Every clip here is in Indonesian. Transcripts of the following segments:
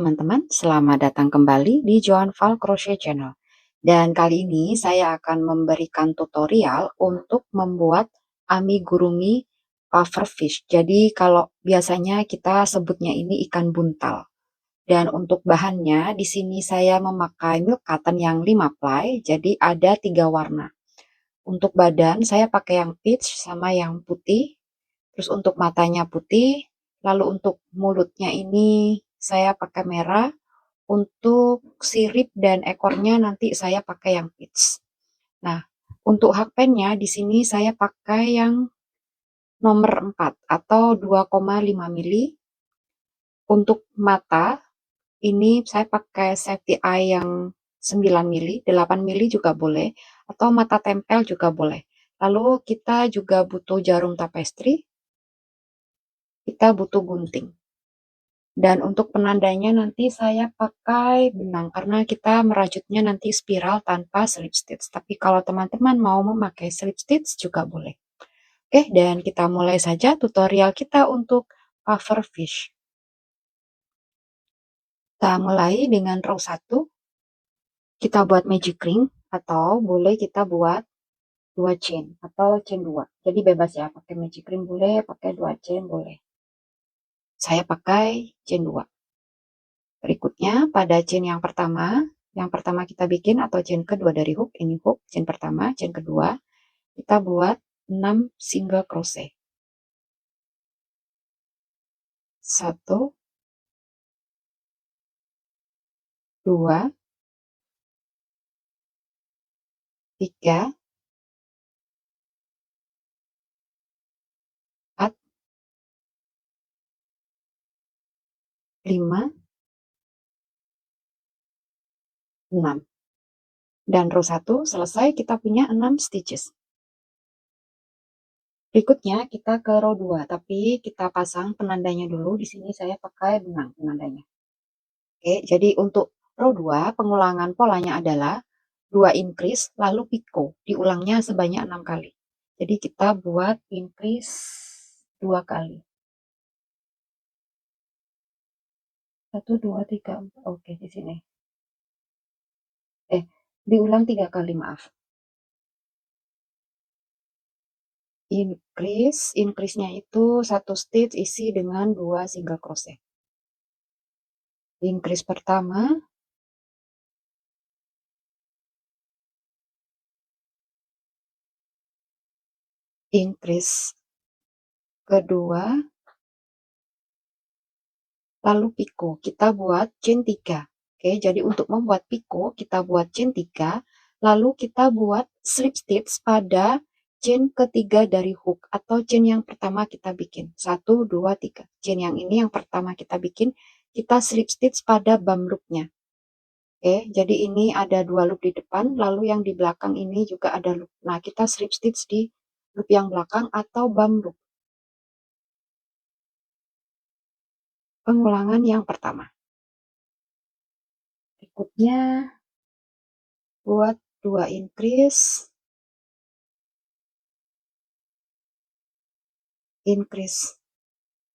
teman-teman, selamat datang kembali di Joan Val Crochet Channel. Dan kali ini saya akan memberikan tutorial untuk membuat amigurumi pufferfish. Jadi kalau biasanya kita sebutnya ini ikan buntal. Dan untuk bahannya di sini saya memakai milk cotton yang 5 ply, jadi ada 3 warna. Untuk badan saya pakai yang peach sama yang putih. Terus untuk matanya putih, lalu untuk mulutnya ini saya pakai merah, untuk sirip dan ekornya nanti saya pakai yang peach. Nah, untuk hakpennya di sini saya pakai yang nomor 4 atau 2,5 mili. Untuk mata ini saya pakai safety eye yang 9 mili, 8 mili juga boleh, atau mata tempel juga boleh. Lalu kita juga butuh jarum tapestri, kita butuh gunting. Dan untuk penandanya nanti saya pakai benang karena kita merajutnya nanti spiral tanpa slip stitch. Tapi kalau teman-teman mau memakai slip stitch juga boleh. Oke, dan kita mulai saja tutorial kita untuk pufferfish. Kita mulai dengan row 1. Kita buat magic ring atau boleh kita buat 2 chain atau chain 2. Jadi bebas ya, pakai magic ring boleh, pakai 2 chain boleh. Saya pakai chain 2. Berikutnya pada chain yang pertama kita bikin atau chain kedua dari hook, ini hook, chain pertama, chain kedua, kita buat 6 single crochet. 1, 2, 3, 4, 5, 6. Dan row 1 selesai, kita punya 6 stitches. Berikutnya kita ke row 2, tapi kita pasang penandanya dulu. Di sini saya pakai benang penandanya. Oke, jadi untuk row 2 pengulangan polanya adalah 2 increase lalu picot. Diulangnya sebanyak 6 kali. Jadi kita buat increase 2 kali. 1, 2, 3, 4. Oke, di sini. Diulang 3 kali, maaf. Increase-nya itu 1 stitch isi dengan 2 single crochet. Increase pertama, increase kedua, lalu picot. Kita buat chain 3. Oke, jadi untuk membuat picot kita buat chain 3, lalu kita buat slip stitch pada chain ketiga dari hook atau chain yang pertama kita bikin. 1, 2, 3. Chain yang ini yang pertama kita bikin, kita slip stitch pada bump loopnya. Oke, jadi ini ada 2 loop di depan, lalu yang di belakang ini juga ada loop. Nah, kita slip stitch di loop yang belakang atau bump loop. Pengulangan yang pertama. Berikutnya buat 2 increase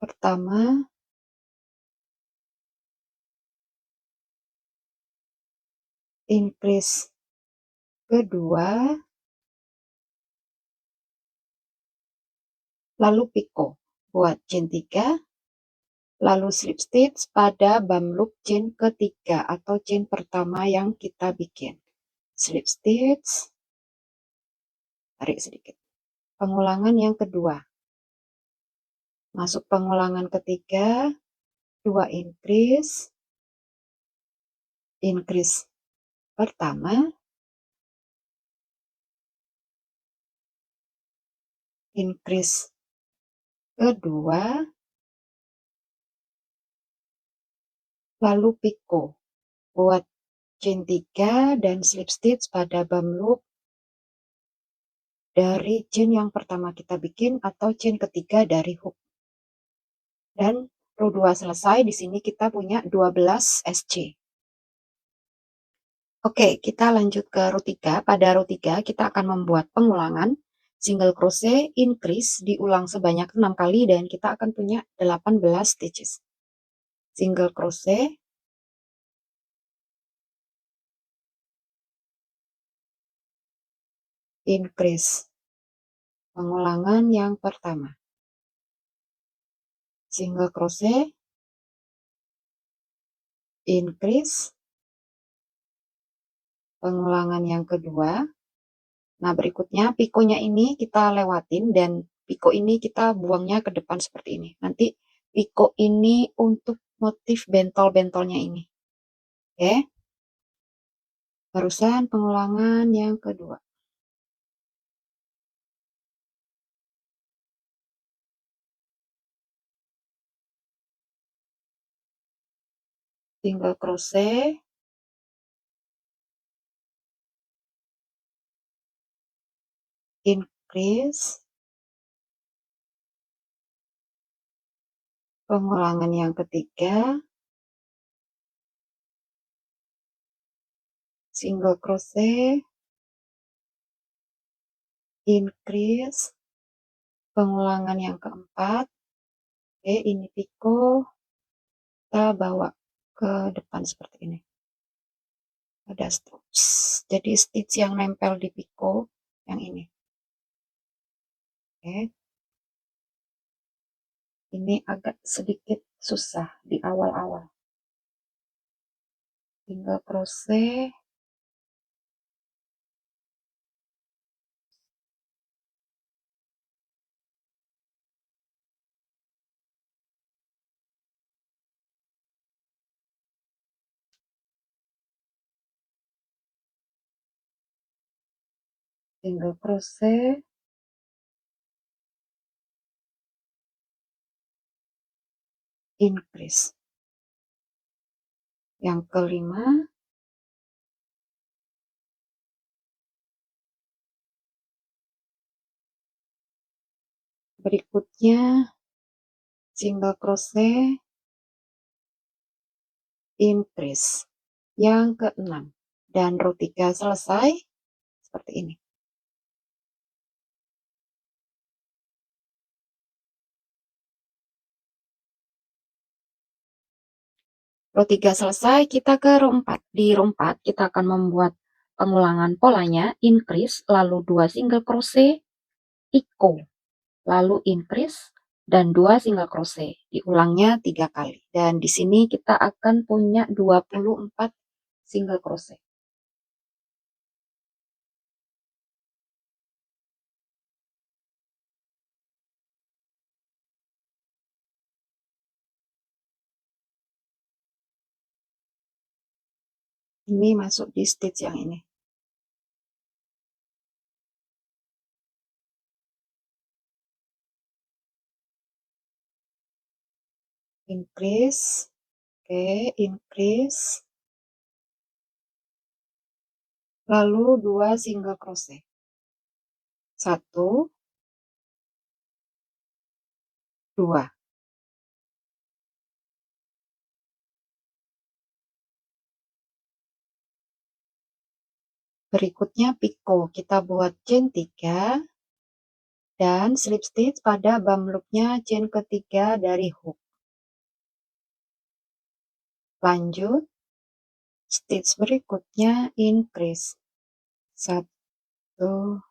pertama, increase kedua, lalu picot. Buat chain 3, lalu slip stitch pada bump loop chain ketiga atau chain pertama yang kita bikin. Slip stitch, tarik sedikit. Pengulangan yang kedua. Masuk pengulangan ketiga, 2 increase pertama, increase kedua, lalu picot. Buat chain 3 dan slip stitch pada bump loop dari chain yang pertama kita bikin atau chain ketiga dari hook. Dan row 2 selesai, di sini kita punya 12 SC. Oke, kita lanjut ke row 3. Pada row 3 kita akan membuat pengulangan single crochet increase diulang sebanyak 6 kali dan kita akan punya 18 stitches. Single crochet, increase. Pengulangan yang pertama. Single crochet, increase. Pengulangan yang kedua. Nah, berikutnya pikonya ini kita lewatin dan piko ini kita buangnya ke depan seperti ini. Nanti piko ini untuk motif bentol-bentolnya ini. Oke. Barusan pengulangan yang kedua. Single crochet, increase. Pengulangan yang ketiga, single crochet, increase. Pengulangan yang keempat. Oke, ini piko kita bawa ke depan seperti ini. Ada stitch, jadi stitch yang nempel di piko yang ini. Oke, ini agak sedikit susah di awal-awal. Single crochet, single crochet, increase. Yang kelima, berikutnya single crochet, increase. Yang keenam, dan row 3 selesai seperti ini. Row 3 selesai, kita ke row 4. Di row 4 kita akan membuat pengulangan polanya, increase, lalu 2 single crochet, piko, lalu increase, dan 2 single crochet. Diulangnya 3 kali. Dan di sini kita akan punya 24 single crochet. Ini masuk di stitch yang ini. Increase, oke, increase, lalu 2 single crochet. 1, 2. Berikutnya piko, kita buat chain 3 dan slip stitch pada bump loopnya chain ketiga dari hook. Lanjut, stitch berikutnya increase. 1, 2,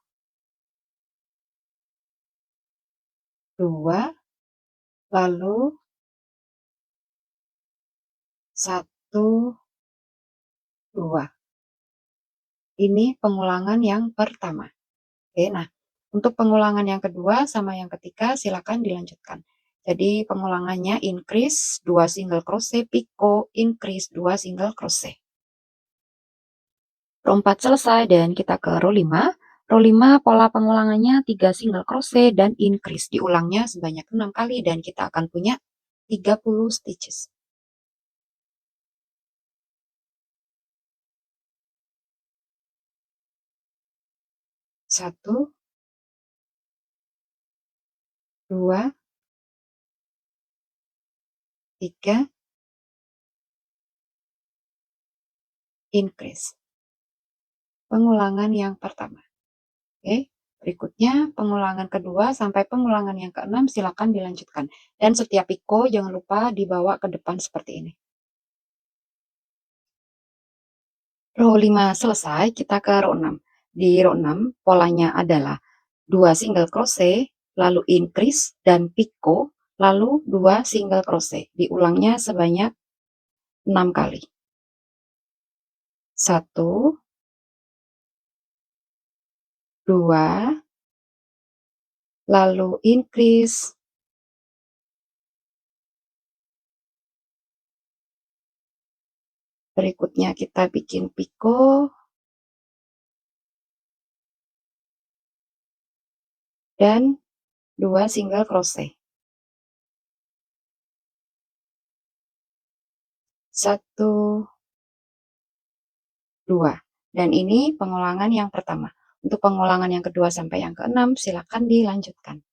lalu 1, 2. Ini pengulangan yang pertama. Oke, nah untuk pengulangan yang kedua sama yang ketiga silakan dilanjutkan. Jadi pengulangannya increase 2 single crochet, piko, increase 2 single crochet. Row 4 selesai dan kita ke row 5. Row 5 pola pengulangannya 3 single crochet dan increase. Diulangnya sebanyak 6 kali dan kita akan punya 30 stitches. 1, 2, 3, increase. Pengulangan yang pertama. Oke, berikutnya pengulangan kedua sampai pengulangan yang keenam silakan dilanjutkan. Dan setiap piko jangan lupa dibawa ke depan seperti ini. Row 5 selesai, kita ke row 6. Di row 6 polanya adalah 2 single crochet, lalu increase dan picot, lalu 2 single crochet. Diulangnya sebanyak 6 kali. 1, 2, lalu increase, berikutnya kita bikin picot, dan 2 single crochet. 1, 2. Dan ini pengulangan yang pertama. Untuk pengulangan yang kedua sampai yang keenam, silakan dilanjutkan.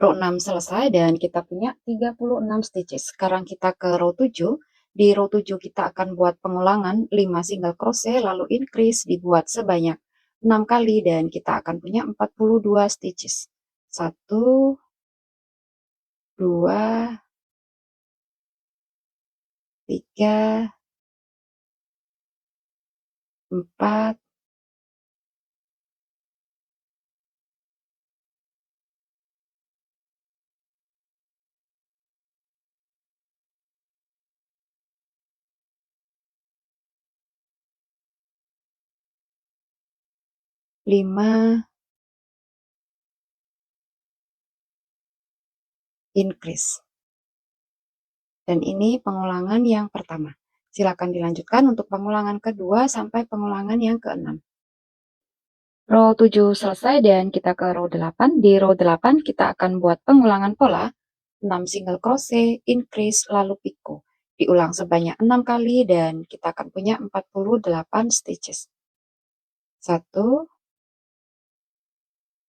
Row 6 selesai dan kita punya 36 stitches. Sekarang kita ke row 7. Di row 7 kita akan buat pengulangan 5 single crochet, lalu increase dibuat sebanyak 6 kali dan kita akan punya 42 stitches. 1, 2, 3, 4, 5, increase. Dan ini pengulangan yang pertama. Silakan dilanjutkan untuk pengulangan kedua sampai pengulangan yang keenam. Row 7 selesai dan kita ke row 8. Di row 8 kita akan buat pengulangan pola 6 single crochet, increase, lalu picot. Diulang sebanyak 6 kali dan kita akan punya 48 stitches. 1,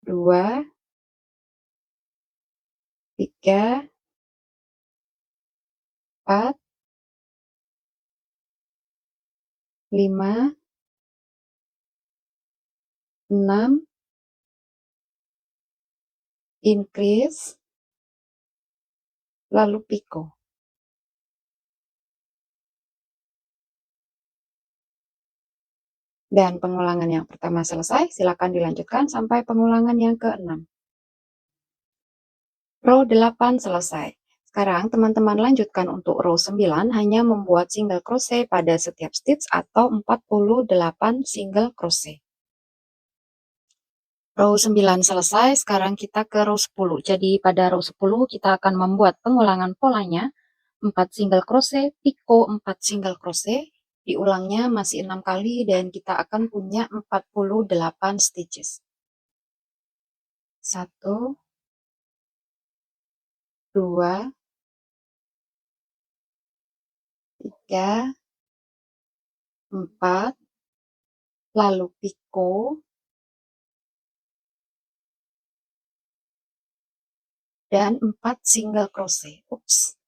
2, 3, 4, 5, 6, increase, lalu picot. Dan pengulangan yang pertama selesai, silakan dilanjutkan sampai pengulangan yang keenam. Row 8 selesai. Sekarang teman-teman lanjutkan untuk row 9 hanya membuat single crochet pada setiap stitch atau 48 single crochet. Row 9 selesai, sekarang kita ke row 10. Jadi pada row 10 kita akan membuat pengulangan polanya 4 single crochet, picot 4 single crochet, diulangnya masih 6 kali dan kita akan punya 48 stitches. 1, 2, 3, 4, lalu picot, dan 4 single crochet. Ups.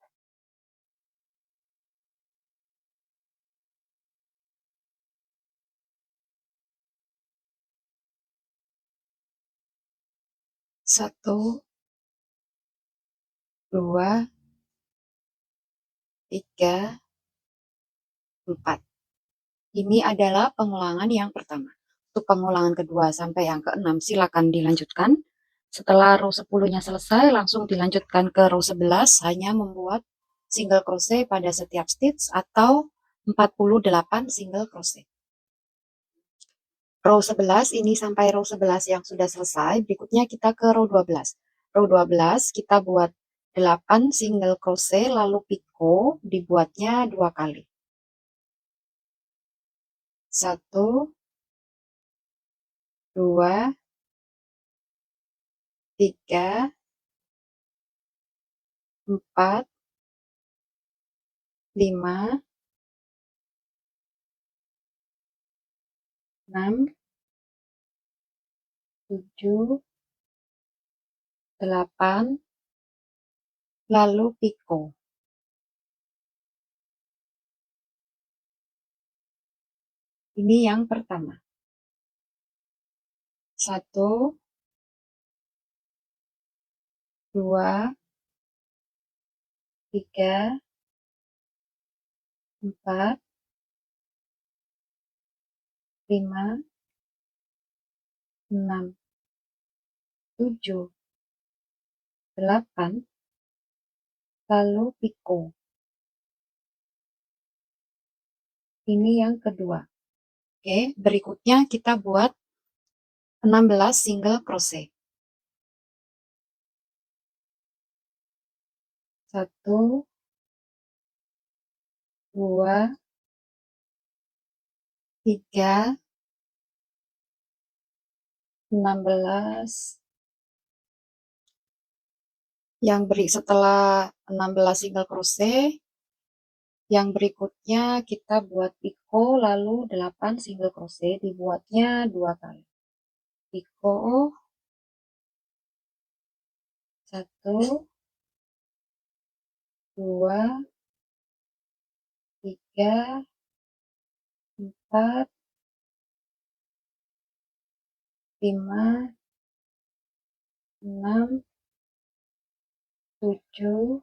Satu, 2, 3, 4. Ini adalah pengulangan yang pertama. Untuk pengulangan kedua sampai yang keenam silakan dilanjutkan. Setelah row 10-nya selesai, langsung dilanjutkan ke row 11, hanya membuat single crochet pada setiap stitch atau 48 single crochet. Row 11 ini sampai row 11 yang sudah selesai, berikutnya kita ke row 12. Row 12 kita buat 8 single crochet, lalu picot dibuatnya 2 kali. 1, 2, 3, 4, 5, 6, 7, 8, lalu picot. Ini yang pertama. 1, 2, 3, 4, 5, 6, 7, 8, lalu piko. Ini yang kedua. Oke, berikutnya kita buat 16 single crochet. 1, 2, 3, 16. Setelah 16 single crochet, yang berikutnya kita buat piko, lalu 8 single crochet, dibuatnya 2 kali. Piko 1, 2, 3, 4, 5, 6, 7,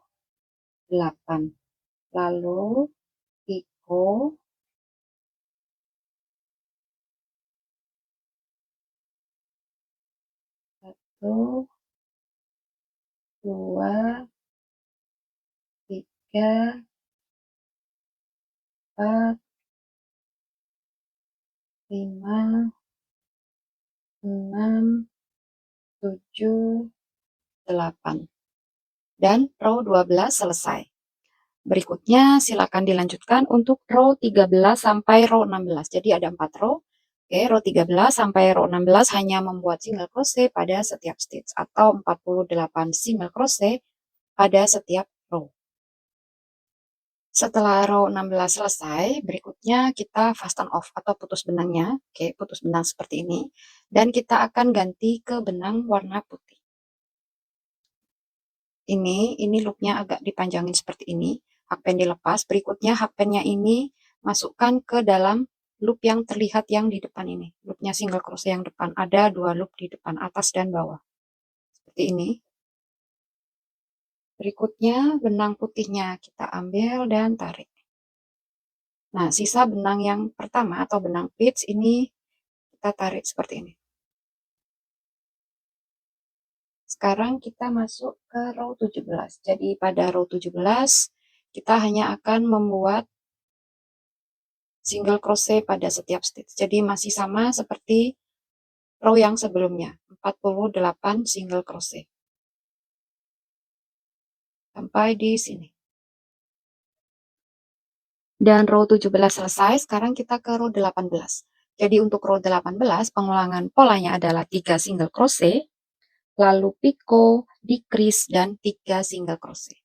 8. Lalu piko 1, 2, 3, 4, 5, 6, 7, 8. Dan row 12 selesai. Berikutnya silakan dilanjutkan untuk row 13 sampai row 16. Jadi ada 4 row. Oke, row 13 sampai row 16 hanya membuat single crochet pada setiap stitch atau 48 single crochet pada setiap row. Setelah row 16 selesai, berikutnya kita fasten off atau putus benangnya. Oke, putus benang seperti ini. Dan kita akan ganti ke benang warna putih. Ini loopnya agak dipanjangin seperti ini. Hakpen dilepas. Berikutnya hakpennya ini masukkan ke dalam loop yang terlihat yang di depan ini. Loopnya single crochet yang depan. Ada 2 loop di depan, atas dan bawah. Seperti ini. Berikutnya benang putihnya kita ambil dan tarik. Nah, sisa benang yang pertama atau benang pitch ini kita tarik seperti ini. Sekarang kita masuk ke row 17. Jadi pada row 17 kita hanya akan membuat single crochet pada setiap stitch. Jadi masih sama seperti row yang sebelumnya, 48 single crochet. Sampai di sini. Dan row 17 selesai, sekarang kita ke row 18. Jadi untuk row 18, pengulangan polanya adalah 3 single crochet, lalu piko, decrease, dan 3 single crochet.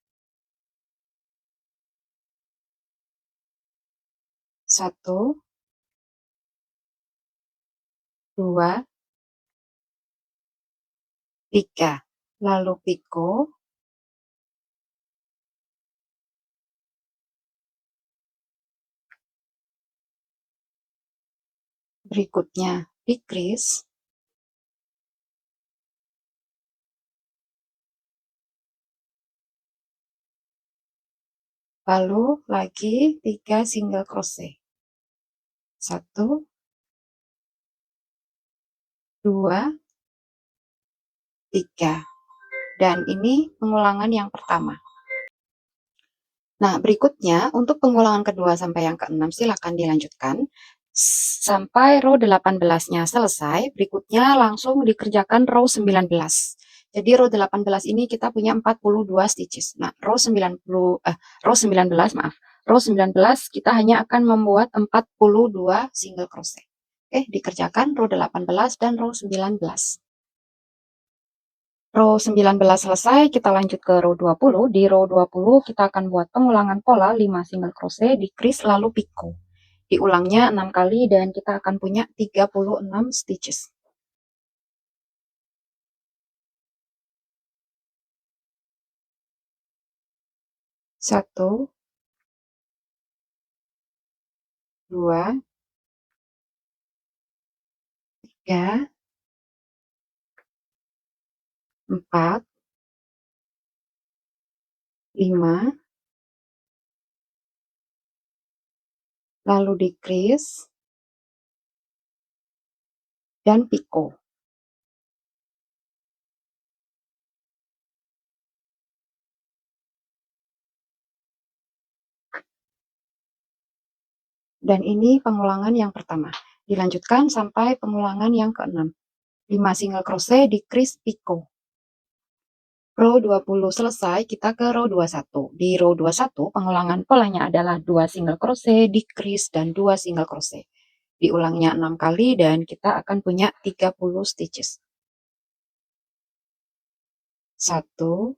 1, 2, 3. Lalu piko, berikutnya decrease, lalu lagi 3 single crochet. 1, 2, 3. Dan ini pengulangan yang pertama. Nah, berikutnya untuk pengulangan kedua sampai yang keenam silakan dilanjutkan sampai row 18-nya selesai. Berikutnya langsung dikerjakan row 19. Jadi row 18 ini kita punya 42 stitches. Nah, row 19, maaf. Row 19 kita hanya akan membuat 42 single crochet. Oke, dikerjakan row 18 dan row 19. Row 19 selesai, kita lanjut ke row 20. Di row 20 kita akan buat pengulangan pola 5 single crochet, decrease, lalu piko. Diulangnya 6 kali dan kita akan punya 36 stitches. 1, 2, 3, 4, 5, lalu decrease, dan piko. Dan ini pengulangan yang pertama. Dilanjutkan sampai pengulangan yang keenam. 5 single crochet, decrease, picot. Row 20 selesai, kita ke row 21. Di row 21, pengulangan polanya adalah 2 single crochet, decrease, dan 2 single crochet. Diulangnya 6 kali dan kita akan punya 30 stitches. 1,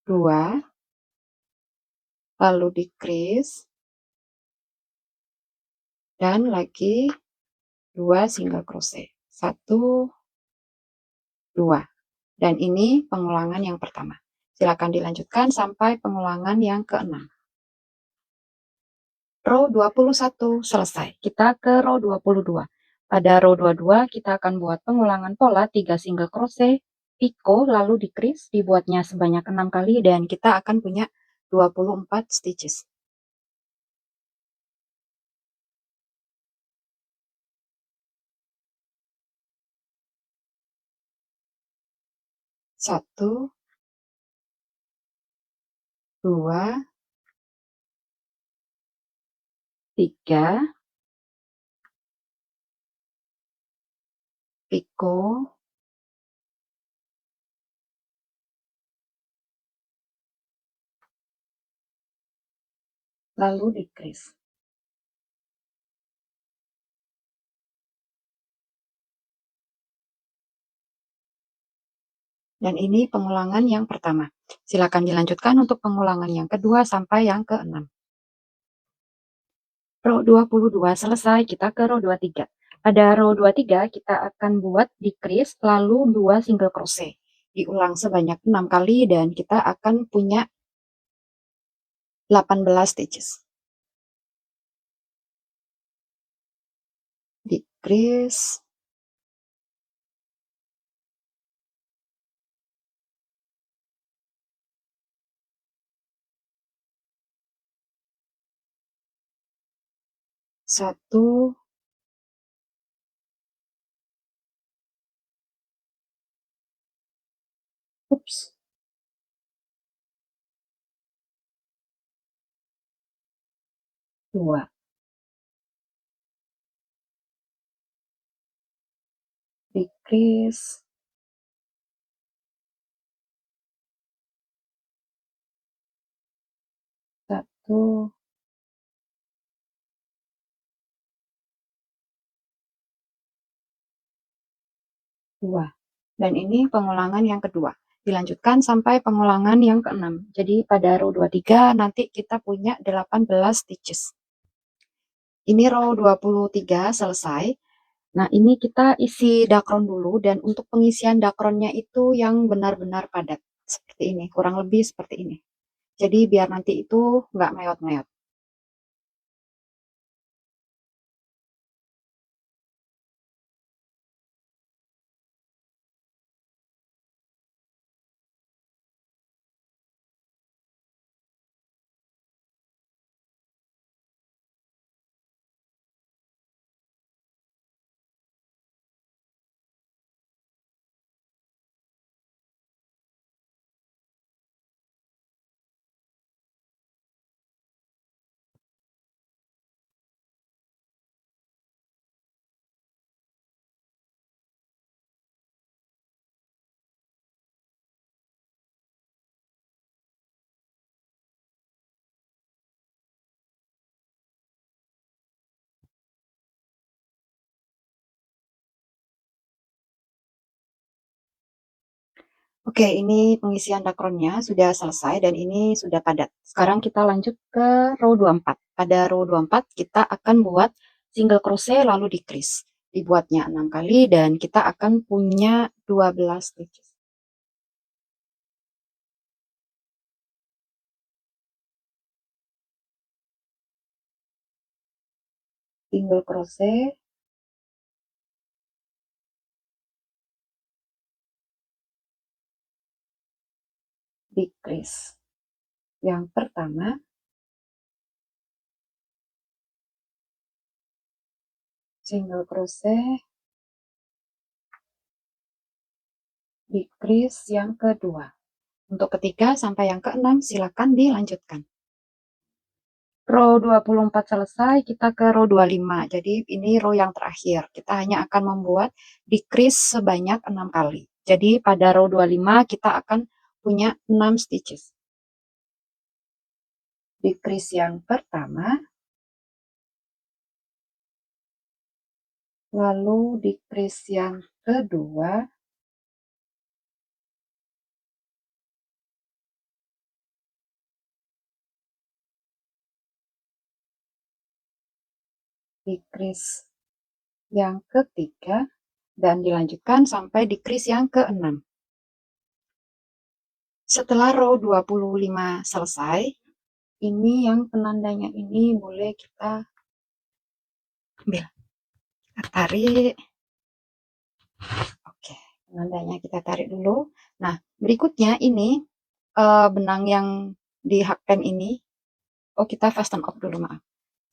2, lalu decrease, dan lagi 2 single crochet. 1, 2. Dan ini pengulangan yang pertama. Silakan dilanjutkan sampai pengulangan yang keenam. Row 21 selesai. Kita ke row 22. Pada row 22 kita akan buat pengulangan pola 3 single crochet, picot, lalu decrease, dibuatnya sebanyak 6 kali dan kita akan punya 24 stitches. 1, 2, 3, picot, lalu decrease. Dan ini pengulangan yang pertama. Silakan dilanjutkan untuk pengulangan yang kedua sampai yang keenam. Row 22 selesai, kita ke row 23. Pada row 23 kita akan buat decrease lalu 2 single crochet. Diulang sebanyak 6 kali dan kita akan punya 18 stitches. Decrease, 1, 2, decrease, 1, 2. Dan ini pengulangan yang kedua. Dilanjutkan sampai pengulangan yang keenam. Jadi pada row 23 nanti kita punya 18 stitches. Ini row 23 selesai. Nah, ini kita isi dakron dulu dan untuk pengisian dakronnya itu yang benar-benar padat. Seperti ini, kurang lebih seperti ini. Jadi biar nanti itu nggak meot-meot. Oke, ini pengisian dakronnya sudah selesai dan ini sudah padat. Sekarang kita lanjut ke row 24. Pada row 24 kita akan buat single crochet lalu decrease. Dibuatnya 6 kali dan kita akan punya 12 stitches. Single crochet, decrease. Yang pertama, single crochet, decrease yang kedua. Untuk ketiga sampai yang keenam silakan dilanjutkan. Row 24 selesai, kita ke row 25. Jadi ini row yang terakhir. Kita hanya akan membuat decrease sebanyak 6 kali. Jadi pada row 25 kita akan punya 6 stitches. Decrease yang pertama, lalu decrease yang kedua, decrease yang ketiga, dan dilanjutkan sampai decrease yang keenam. Setelah row 25 selesai, ini yang penandanya ini boleh kita ambil, kita tarik. Oke, penandanya kita tarik dulu. Nah, berikutnya ini benang yang di hakpen ini, kita fasten off dulu, maaf.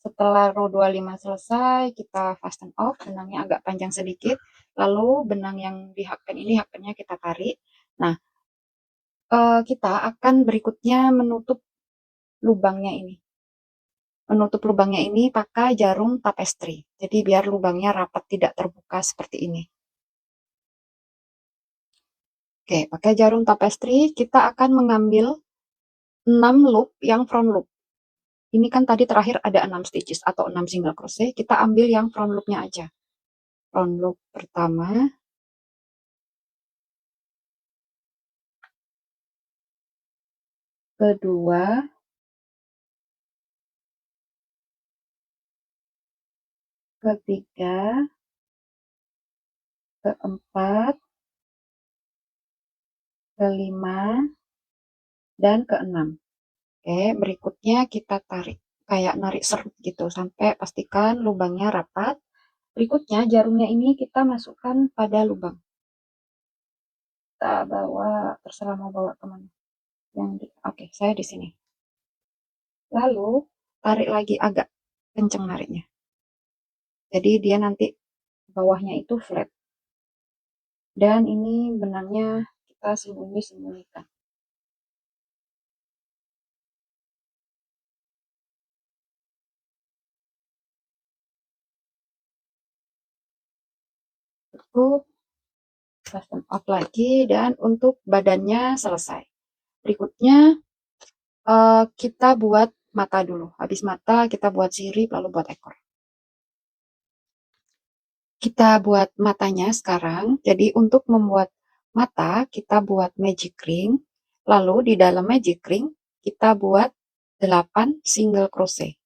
Setelah row 25 selesai, kita fasten off, benangnya agak panjang sedikit, lalu benang yang di hakpen ini, hakpennya kita tarik. Nah, kita akan berikutnya menutup lubangnya ini. Menutup lubangnya ini pakai jarum tapestry. Jadi biar lubangnya rapat, tidak terbuka seperti ini. Oke, pakai jarum tapestry kita akan mengambil 6 loop yang front loop. Ini kan tadi terakhir ada 6 stitches atau 6 single crochet, kita ambil yang front loopnya aja. Front loop pertama, kedua, ketiga, keempat, kelima, dan keenam. Oke, berikutnya kita tarik kayak narik serut gitu sampai pastikan lubangnya rapat. Berikutnya jarumnya ini kita masukkan pada lubang. Kita bawa, terserah mau bawa kemana. Oke, saya di sini. Lalu tarik lagi agak kenceng nariknya. Jadi dia nanti bawahnya itu flat. Dan ini benangnya kita sembunyi-sembunyikan. Cukup, fasten off lagi, dan untuk badannya selesai. Berikutnya kita buat mata dulu. Habis mata kita buat sirip, lalu buat ekor. Kita buat matanya sekarang. Jadi untuk membuat mata kita buat magic ring. Lalu di dalam magic ring kita buat 8 single crochet.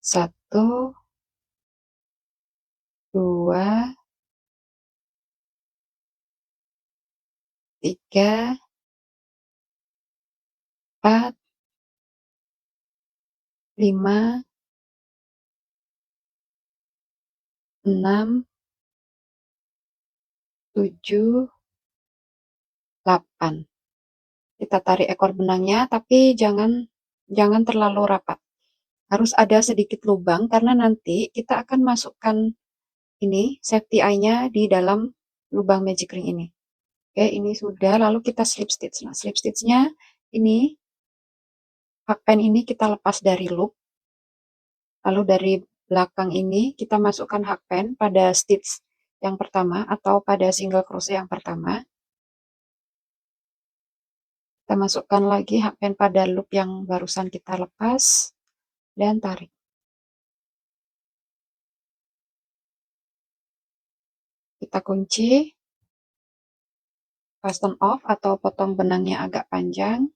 1, 2, 3, 4, 5, 6, 7, 8. Kita tarik ekor benangnya, tapi jangan terlalu rapat. Harus ada sedikit lubang karena nanti kita akan masukkan ini safety eye-nya di dalam lubang magic ring ini. Oke, ini sudah. Lalu kita slip stitch. Nah, slip stitch-nya ini hakpen ini kita lepas dari loop. Lalu dari belakang ini kita masukkan hakpen pada stitch yang pertama atau pada single crochet yang pertama. Kita masukkan lagi hakpen pada loop yang barusan kita lepas dan tarik. Kita kunci, fasten off atau potong benangnya agak panjang.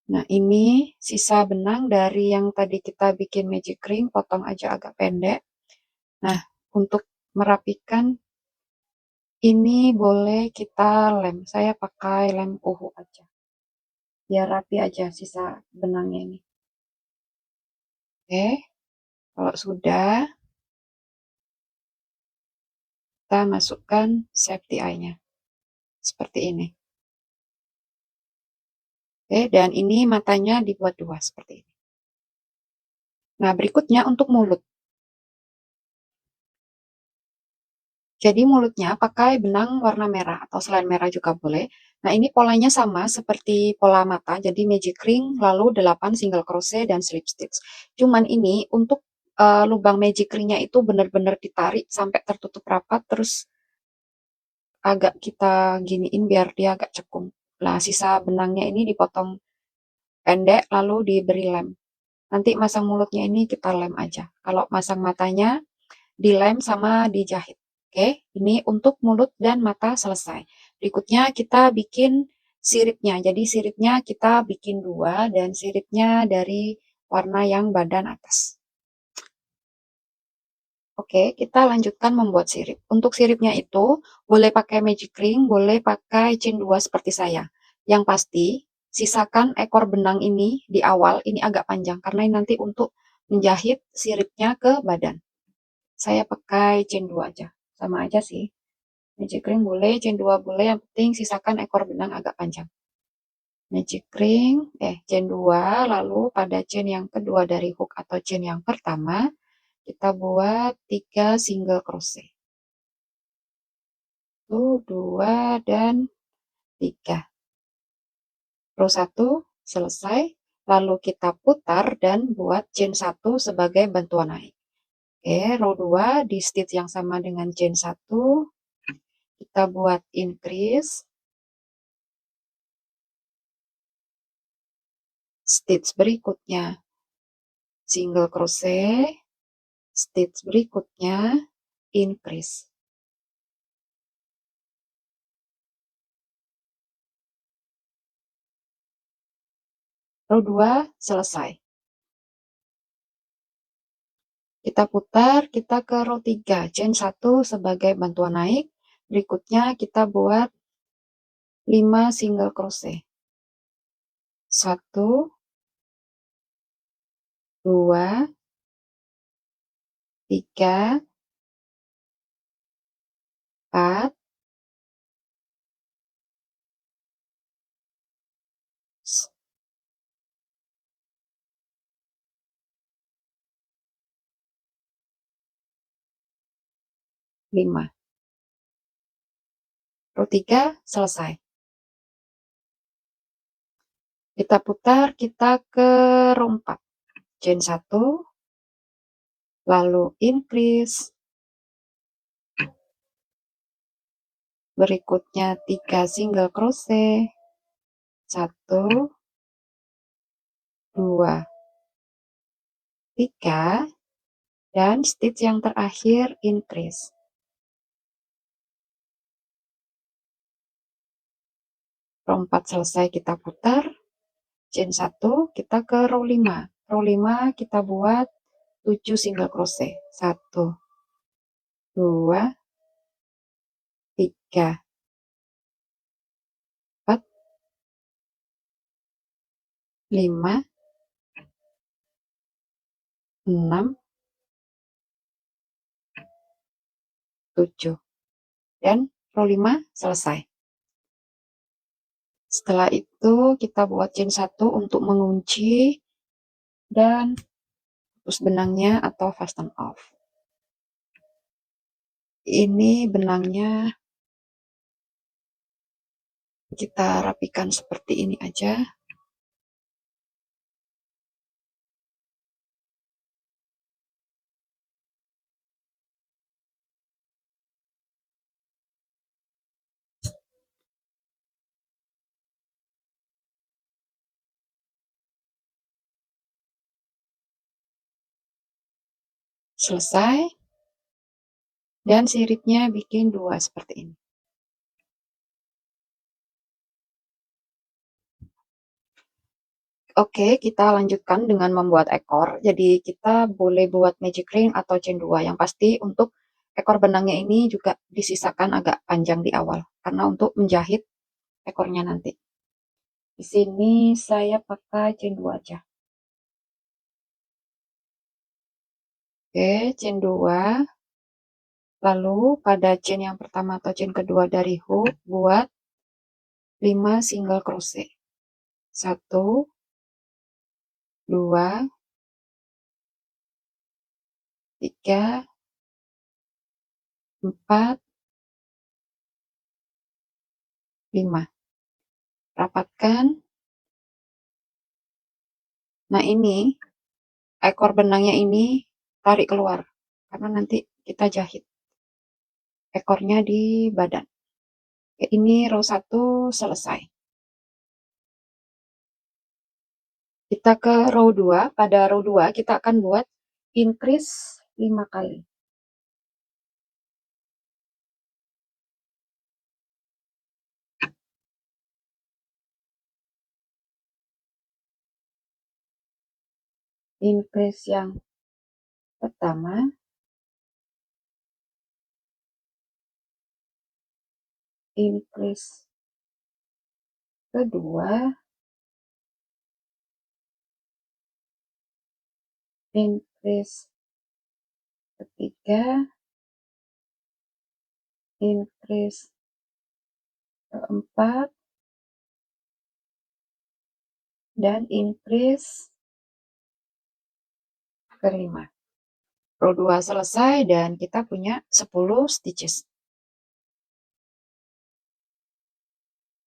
Nah, ini sisa benang dari yang tadi kita bikin magic ring, potong aja agak pendek. Nah, untuk merapikan ini boleh kita lem. Saya pakai lem uhu aja. Biar rapi aja sisa benangnya ini. Oke, kalau sudah, kita masukkan safety eye-nya. Seperti ini. Oke, dan ini matanya dibuat 2 seperti ini. Nah, berikutnya untuk mulut. Jadi mulutnya pakai benang warna merah atau selain merah juga boleh. Nah, ini polanya sama seperti pola mata, jadi magic ring, lalu 8 single crochet dan slip stitch. Cuman ini untuk lubang magic ringnya itu benar-benar ditarik sampai tertutup rapat, terus agak kita giniin biar dia agak cekung. Nah, sisa benangnya ini dipotong pendek lalu diberi lem. Nanti masang mulutnya ini kita lem aja. Kalau masang matanya dilem sama dijahit. Oke, ini untuk mulut dan mata selesai. Berikutnya kita bikin siripnya. Jadi siripnya kita bikin dua dan siripnya dari warna yang badan atas. Oke, kita lanjutkan membuat sirip. Untuk siripnya itu boleh pakai magic ring, boleh pakai chain 2 seperti saya. Yang pasti, sisakan ekor benang ini di awal, ini agak panjang karena ini nanti untuk menjahit siripnya ke badan. Saya pakai chain 2 aja. Sama aja sih. Magic ring boleh, chain 2 boleh, yang penting sisakan ekor benang agak panjang. Magic ring, chain 2, lalu pada chain yang kedua dari hook atau chain yang pertama, kita buat 3 single crochet. 1, 2, dan 3. Row 1 selesai, lalu kita putar dan buat chain 1 sebagai bantuan naik. Oke, row 2 di stitch yang sama dengan chain 1, kita buat increase, stitch berikutnya single crochet, stitch berikutnya increase. Row 2 selesai. Kita putar, kita ke row 3, chain 1 sebagai bantuan naik. Berikutnya kita buat 5 single crochet. 1, 2, 3, 4, 5. Row 3 selesai. Kita putar, kita ke row 4. Chain 1, lalu increase. Berikutnya 3 single crochet. 1, 2, 3, dan stitch yang terakhir increase. Row 4 selesai, kita putar. Chain 1, kita ke row 5. Row 5 kita buat 7 single crochet. 1, 2, 3, 4, 5, 6, 7. Dan row 5 selesai. Setelah itu kita buat chain 1 untuk mengunci dan putus benangnya atau fasten off. Ini benangnya kita rapikan seperti ini aja. Selesai. Dan siripnya bikin 2 seperti ini. Oke, kita lanjutkan dengan membuat ekor. Jadi kita boleh buat magic ring atau chain 2. Yang pasti untuk ekor benangnya ini juga disisakan agak panjang di awal. Karena untuk menjahit ekornya nanti. Di sini saya pakai chain 2 aja. Oke, chain 2. Lalu pada chain yang pertama atau chain kedua dari hook, buat 5 single crochet. 1, 2, 3, 4, 5. Rapatkan. Nah, ini ekor benangnya ini tarik keluar, karena nanti kita jahit ekornya di badan. Oke, ini row 1 selesai. Kita ke row 2. Pada row 2 kita akan buat increase 5 kali. Increase yang pertama, increase kedua, increase ketiga, increase keempat, dan increase kelima. Row 2 selesai dan kita punya 10 stitches.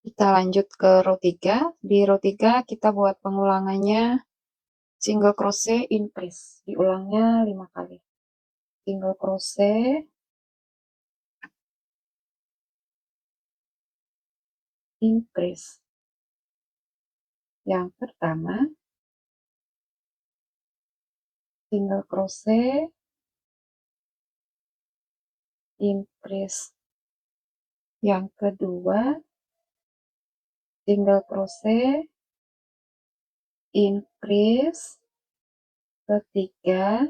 Kita lanjut ke row 3. Di row 3 kita buat pengulangannya single crochet increase. Diulangnya 5 kali. Single crochet, increase. Yang pertama, single crochet, increase. Yang kedua, single crochet, increase. Ketiga,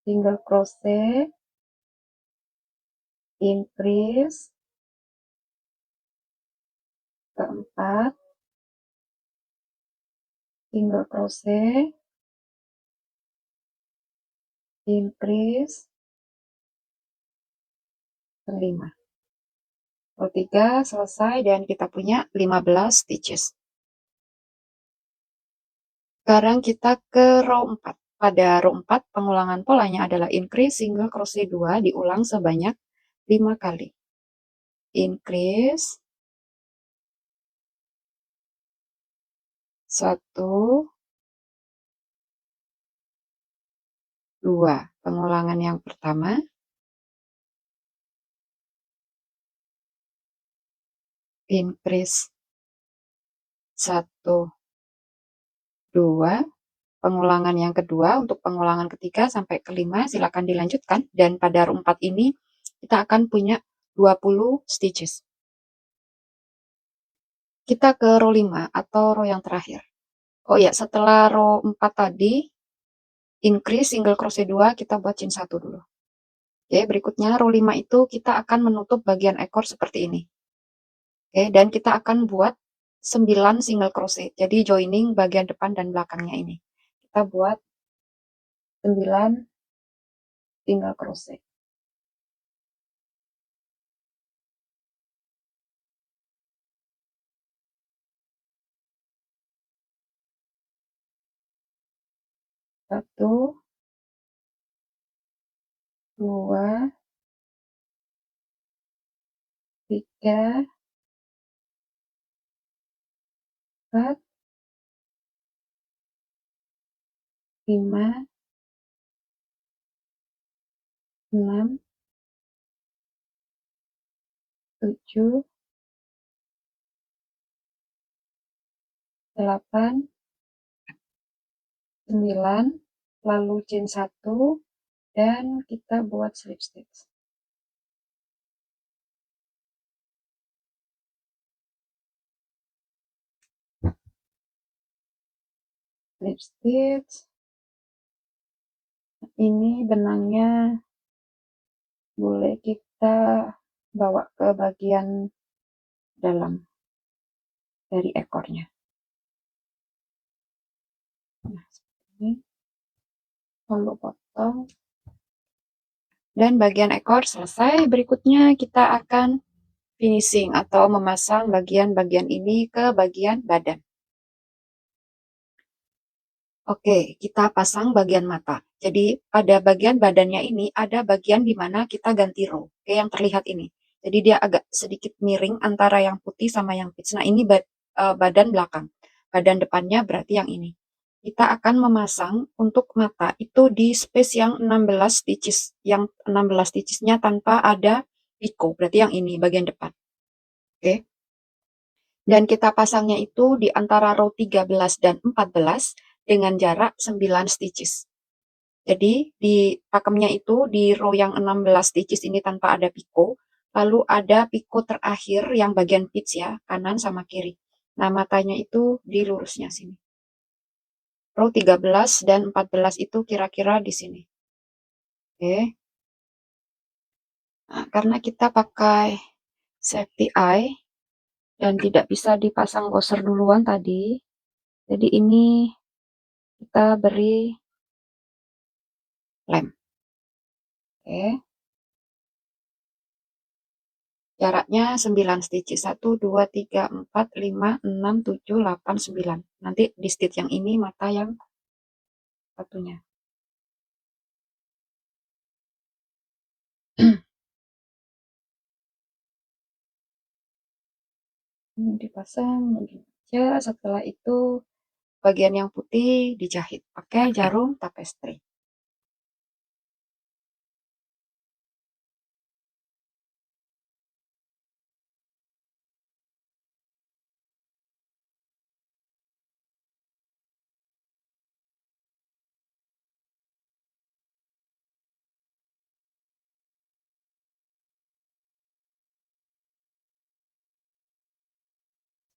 single crochet, increase. Keempat, single crochet, increase. Kelima. Row 3 selesai dan kita punya 15 stitches. Sekarang kita ke row 4. Pada row 4 pengulangan polanya adalah increase single crochet 2 diulang sebanyak 5 kali. Increase 1, 2. Pengulangan yang pertama, increase 1, 2. Pengulangan yang kedua, untuk pengulangan ketiga sampai kelima silakan dilanjutkan, dan pada row 4 ini kita akan punya 20 stitches. Kita ke row 5 atau row yang terakhir. Oh ya, setelah row 4 tadi increase single crochet 2 kita buat chain 1 dulu. Oke, berikutnya row 5 itu kita akan menutup bagian ekor seperti ini. Oke, dan kita akan buat 9 single crochet. Jadi joining bagian depan dan belakangnya ini. Kita buat 9 single crochet. Satu, dua, tiga, 4, 5, 6, 7, 8, 9, lalu chain 1, dan kita buat slip stitch. Slip stitch. Ini benangnya boleh kita bawa ke bagian dalam dari ekornya. Nah, seperti ini. Lalu potong. Dan bagian ekor selesai. Berikutnya kita akan finishing atau memasang bagian-bagian ini ke bagian badan. Oke, kita pasang bagian mata. Jadi pada bagian badannya ini ada bagian di mana kita ganti row. Oke, yang terlihat ini. Jadi dia agak sedikit miring antara yang putih sama yang peach. Nah, ini badan belakang. Badan depannya berarti yang ini. Kita akan memasang untuk mata itu di space yang 16 stitches. Yang 16 stitchesnya tanpa ada picot. Berarti yang ini bagian depan. Oke. Dan kita pasangnya itu di antara row 13 dan 14 dengan jarak 9 stitches. Jadi di pakemnya itu di row yang 16 stitches ini tanpa ada picot, lalu ada picot terakhir yang bagian pitch ya, kanan sama kiri. Nah, matanya itu di lurusnya sini. Row 13 dan 14 itu kira-kira di sini. Oke. Nah, karena kita pakai safety eye dan tidak bisa dipasang gosser duluan tadi, jadi ini kita beri lem. Oke. Jaraknya 9 stitches. 1, 2, 3, 4, 5, 6, 7, 8, 9. Nanti di stitch yang ini mata yang satunya. Ini dipasang begini aja. Setelah itu bagian yang putih dijahit pakai jarum tapestry.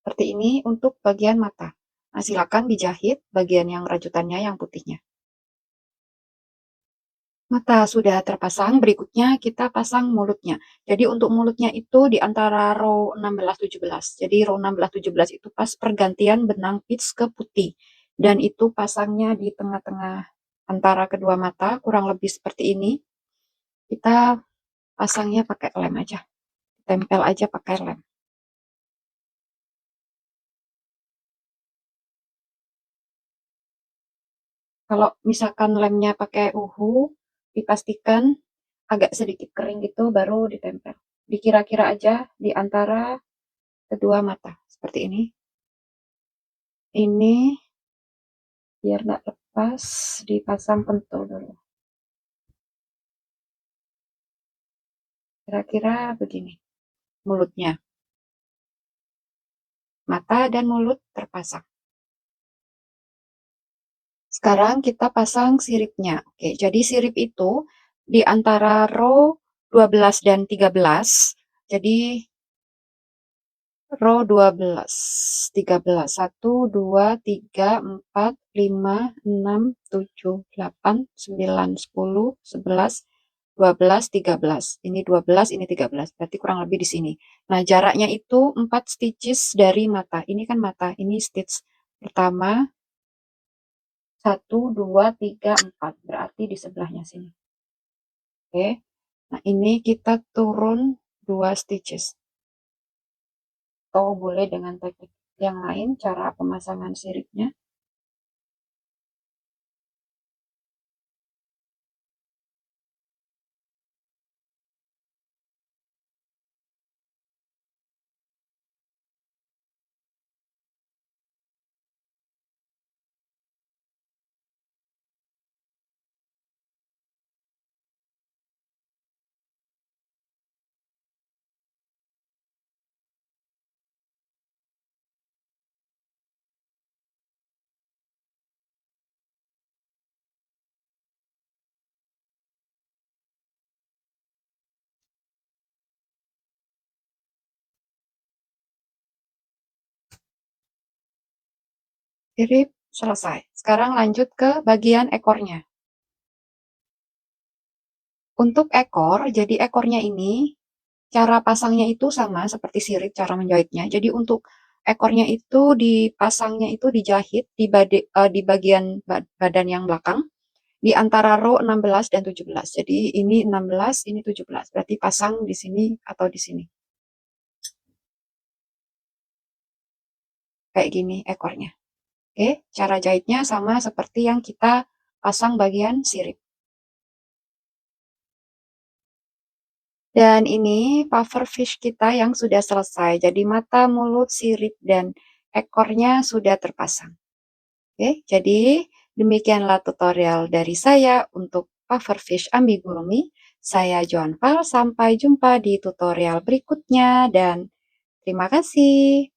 Seperti ini untuk bagian mata. Nah, silakan dijahit bagian yang rajutannya yang putihnya. Mata sudah terpasang, berikutnya kita pasang mulutnya. Jadi untuk mulutnya itu di antara row 16-17. Jadi row 16-17 itu pas pergantian benang peach ke putih. Dan itu pasangnya di tengah-tengah antara kedua mata, kurang lebih seperti ini. Kita pasangnya pakai lem aja. Tempel aja pakai lem. Kalau misalkan lemnya pakai uhu, dipastikan agak sedikit kering gitu baru ditempel. Dikira-kira aja di antara kedua mata seperti ini. Ini biar nggak lepas dipasang pentul dulu. Kira-kira begini mulutnya. Mata dan mulut terpasang. Sekarang kita pasang siripnya. Oke, jadi sirip itu di antara row 12 dan 13. Jadi row 12, 13, 1, 2, 3, 4, 5, 6, 7, 8, 9, 10, 11, 12, 13. Ini 12, ini 13. Berarti kurang lebih di sini. Nah, jaraknya itu 4 stitches dari mata. Ini kan mata, ini stitch pertama. 1, 2, 3, 4. Berarti di sebelahnya sini. Oke. Nah, ini kita turun 2 stitches. Atau boleh dengan teknik yang lain cara pemasangan siripnya. Sirip selesai. Sekarang lanjut ke bagian ekornya. Untuk ekor, jadi ekornya ini cara pasangnya itu sama seperti sirip cara menjahitnya. Jadi untuk ekornya itu dipasangnya itu dijahit di bagian badan yang belakang di antara row 16 dan 17. Jadi ini 16, ini 17. Berarti pasang di sini atau di sini. Kayak gini ekornya. Oke, cara jahitnya sama seperti yang kita pasang bagian sirip. Dan ini pufferfish kita yang sudah selesai. Jadi mata, mulut, sirip, dan ekornya sudah terpasang. Oke, jadi demikianlah tutorial dari saya untuk pufferfish amigurumi. Saya Joan Fal, sampai jumpa di tutorial berikutnya dan terima kasih.